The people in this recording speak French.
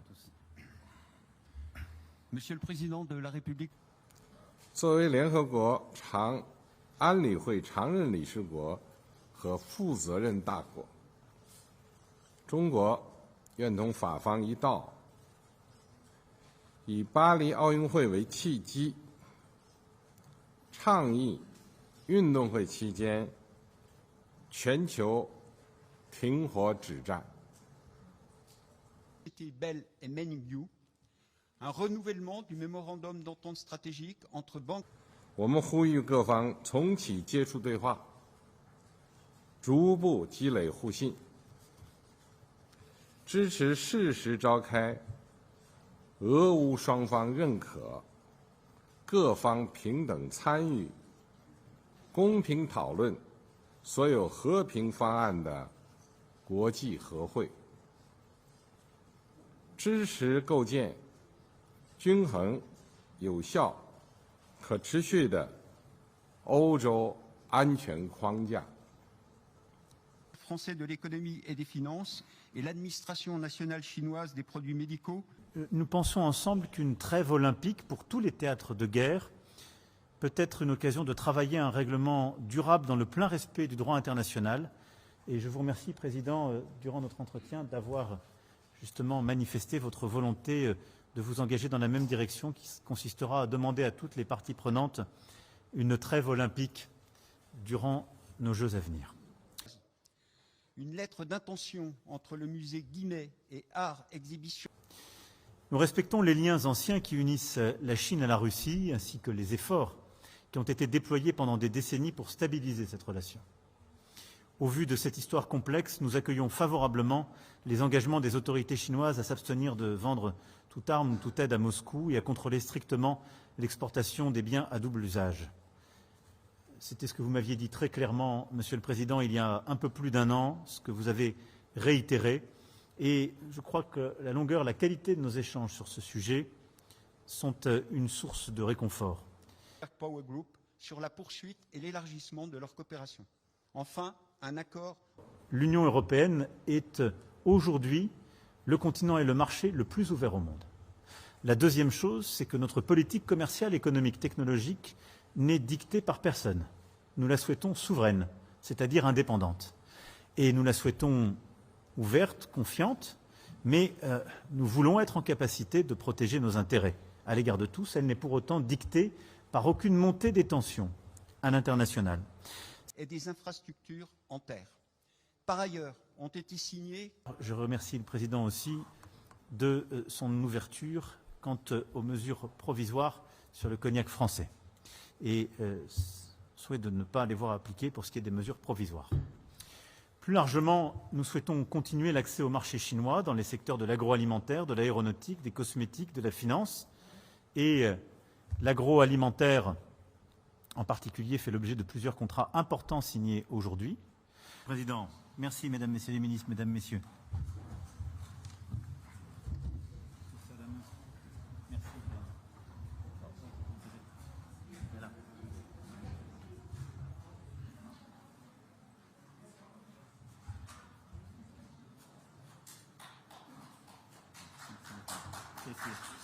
tous. Monsieur le Président de la République. 作为联合国安理会常任理事国和负责任大国，中国愿同法方一道，以巴黎奥运会为契机，倡议运动会期间全球停火止战。Bell et Mengyu, un renouvellement du mémorandum d'entente stratégique entre banques. 我们呼吁各方重启接触对话，逐步积累互信，支持适时召开俄乌双方认可、各方平等参与、公平讨论所有和平方案的国际和会，支持构建均衡、有效、可持续的欧洲安全框架。 Français de l'économie et des finances et l'administration nationale chinoise des produits médicaux. Nous pensons ensemble qu'une trêve olympique pour tous les théâtres de guerre peut être une occasion de travailler à un règlement durable dans le plein respect du droit international. Et je vous remercie, Président, durant notre entretien, d'avoir justement manifesté votre volonté de vous engager dans la même direction qui consistera à demander à toutes les parties prenantes une trêve olympique durant nos Jeux à venir. Une lettre d'intention entre le musée Guimet et Art Exhibition. Nous respectons les liens anciens qui unissent la Chine à la Russie, ainsi que les efforts qui ont été déployés pendant des décennies pour stabiliser cette relation. Au vu de cette histoire complexe, nous accueillons favorablement les engagements des autorités chinoises à s'abstenir de vendre toute arme ou toute aide à Moscou et à contrôler strictement l'exportation des biens à double usage. C'était ce que vous m'aviez dit très clairement, Monsieur le Président, il y a un peu plus d'un an, ce que vous avez réitéré. Et je crois que la longueur, la qualité de nos échanges sur ce sujet sont une source de réconfort. Power Group sur la poursuite et l'élargissement de leur coopération. Enfin, un accord. L'Union européenne est aujourd'hui le continent et le marché le plus ouvert au monde. La deuxième chose, c'est que notre politique commerciale, économique, technologique n'est dictée par personne. Nous la souhaitons souveraine, c'est-à-dire indépendante. Et nous la souhaitons ouverte, confiante, mais nous voulons être en capacité de protéger nos intérêts à l'égard de tous. Elle n'est pour autant dictée par aucune montée des tensions à l'international. Et des infrastructures en terre. Par ailleurs, ont été signés. Je remercie le Président aussi de son ouverture quant aux mesures provisoires sur le cognac français et souhait de ne pas les voir appliquer pour ce qui est des mesures provisoires. Plus largement, nous souhaitons continuer l'accès au marché chinois dans les secteurs de l'agroalimentaire, de l'aéronautique, des cosmétiques, de la finance. Et l'agroalimentaire, en particulier, fait l'objet de plusieurs contrats importants signés aujourd'hui. Président, merci, Mesdames, Messieurs les ministres, Mesdames, Messieurs. Merci.